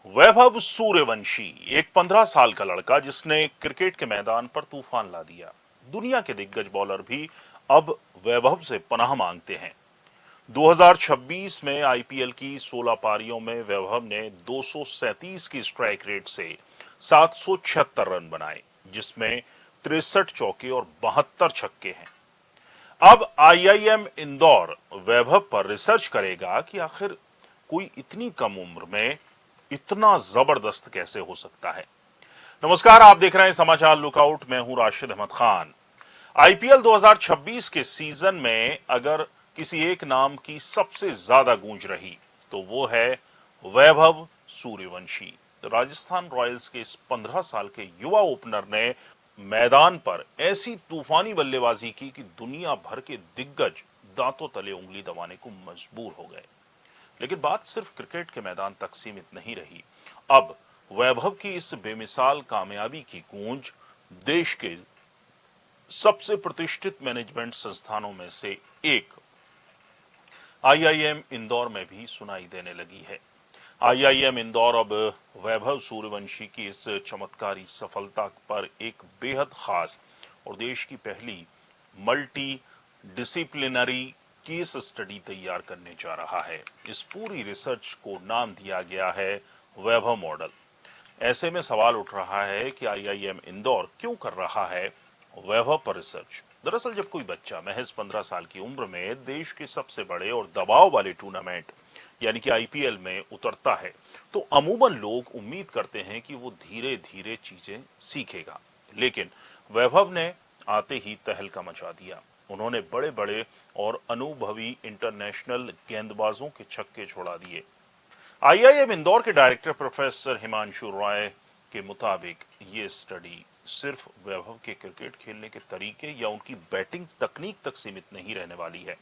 वैभव सूर्यवंशी एक 15 साल का लड़का जिसने क्रिकेट के मैदान पर तूफान ला दिया। दुनिया के दिग्गज बॉलर भी अब वैभव से पनाह मांगते हैं। 2026 में आईपीएल की 16 पारियों में वैभव ने 237 की स्ट्राइक रेट से 776 रन बनाए, जिसमें 63 चौके और 72 छक्के हैं। अब आईआईएम इंदौर वैभव पर रिसर्च करेगा कि आखिर कोई इतनी कम उम्र में इतना जबरदस्त कैसे हो सकता है। नमस्कार, आप देख रहे हैं समाचार लुकआउट। मैं हूं राशिद अहमद खान। आईपीएल 2026 के सीजन में अगर किसी एक नाम की सबसे ज्यादा गूंज रही तो वो है वैभव सूर्यवंशी। राजस्थान रॉयल्स के इस 15 साल के युवा ओपनर ने मैदान पर ऐसी तूफानी बल्लेबाजी की कि दुनिया भर के दिग्गज दांतों तले उंगली दबाने को मजबूर हो गए। लेकिन बात सिर्फ क्रिकेट के मैदान तक सीमित नहीं रही। अब वैभव की इस बेमिसाल कामयाबी की गूंज देश के सबसे प्रतिष्ठित मैनेजमेंट संस्थानों में से एक आईआईएम इंदौर में भी सुनाई देने लगी है। आईआईएम इंदौर अब वैभव सूर्यवंशी की इस चमत्कारी सफलता पर एक बेहद खास और देश की पहली मल्टी डिसिप्लिनरी केस स्टडी तैयार करने जा रहा है। इस पूरी रिसर्च को नाम दिया गया है वैभव मॉडल। ऐसे में सवाल उठ रहा है कि आईआईएम इंदौर क्यों कर रहा है वैभव पर रिसर्च। दरअसल जब कोई बच्चा महज 15 साल की उम्र में देश के सबसे बड़े और दबाव वाले टूर्नामेंट यानी कि आईपीएल में उतरता है तो अमूमन लोग उम्मीद करते हैं कि वो धीरे धीरे चीजें सीखेगा। लेकिन वैभव ने आते ही तहलका मचा दिया। उन्होंने बड़े बड़े और अनुभवी इंटरनेशनल गेंदबाजों के छक्के छोड़ा दिए। आईआईएम इंदौर के डायरेक्टर प्रोफेसर हिमांशु रॉय के मुताबिक ये स्टडी सिर्फ वैभव के क्रिकेट खेलने के तरीके या उनकी बैटिंग तकनीक तक सीमित नहीं रहने वाली है।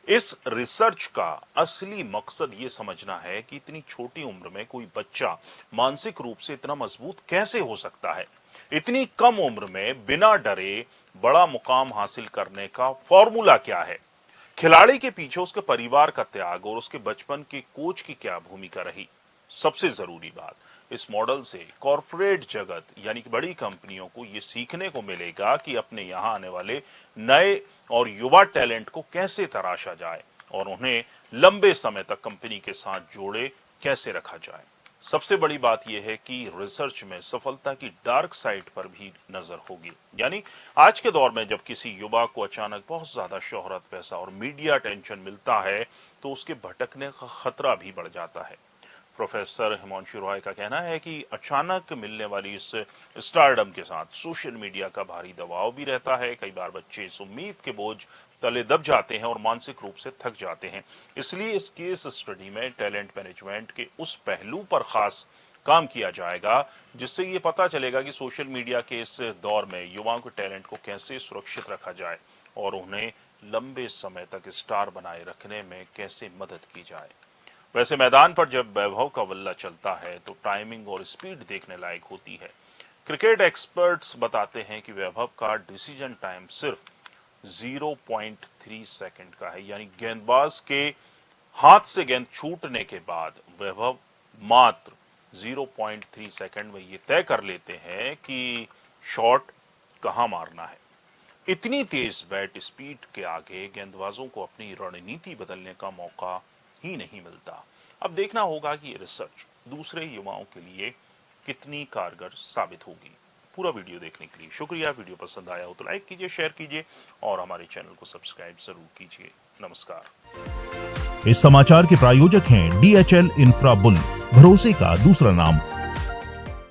इस रिसर्च का असली मकसद ये समझना है कि इतनी छोटी उम्र में कोई बच्चा मानसिक रूप से इतना मजबूत कैसे हो सकता है। इतनी कम उम्र में बिना डरे बड़ा मुकाम हासिल करने का फॉर्मूला क्या है। खिलाड़ी के पीछे उसके परिवार का त्याग और उसके बचपन के कोच की क्या भूमिका रही। सबसे जरूरी बात, इस मॉडल से कॉरपोरेट जगत यानी कि बड़ी कंपनियों को यह सीखने को मिलेगा कि अपने यहां आने वाले नए और युवा टैलेंट को कैसे तराशा जाए और उन्हें लंबे समय तक कंपनी के साथ जोड़े कैसे रखा जाए। सबसे बड़ी बात यह है कि रिसर्च में सफलता की डार्क साइड पर भी नजर होगी। यानी आज के दौर में जब किसी युवा को अचानक बहुत ज्यादा शोहरत, पैसा और मीडिया अटेंशन मिलता है तो उसके भटकने का खतरा भी बढ़ जाता है। प्रोफेसर हिमांशु रॉय का कहना है कि अचानक मिलने वाली इस स्टारडम के साथ सोशल मीडिया का भारी दबाव भी रहता है। कई बार बच्चे इस उम्मीद के बोझ तले दब जाते हैं और मानसिक रूप से थक जाते हैं। इसलिए इस केस स्टडी में टैलेंट मैनेजमेंट के उस पहलू पर खास काम किया जाएगा जिससे ये पता चलेगा कि सोशल मीडिया के इस दौर में युवाओं के टैलेंट को कैसे सुरक्षित रखा जाए और उन्हें लंबे समय तक स्टार बनाए रखने में कैसे मदद की जाए। वैसे मैदान पर जब वैभव का बल्ला चलता है तो टाइमिंग और स्पीड देखने लायक होती है। क्रिकेट एक्सपर्ट्स बताते हैं कि वैभव का डिसीजन टाइम सिर्फ 0.3 सेकंड का है। यानी गेंदबाज के हाथ से गेंद छूटने के बाद वैभव मात्र 0.3 सेकंड में ये तय कर लेते हैं कि शॉट कहां मारना है। इतनी तेज बैट स्पीड के आगे गेंदबाजों को अपनी रणनीति बदलने का मौका ही नहीं मिलता। अब देखना होगा कि ये रिसर्च दूसरे युवाओं के लिए कितनी कारगर साबित होगी। पूरा वीडियो देखने के लिए शुक्रिया। वीडियो पसंद आया हो तो लाइक कीजिए, शेयर कीजिए और हमारे चैनल को सब्सक्राइब जरूर कीजिए। नमस्कार। इस समाचार के प्रायोजक हैं DHL इंफ्रा बुल, भरोसे का दूसरा नाम।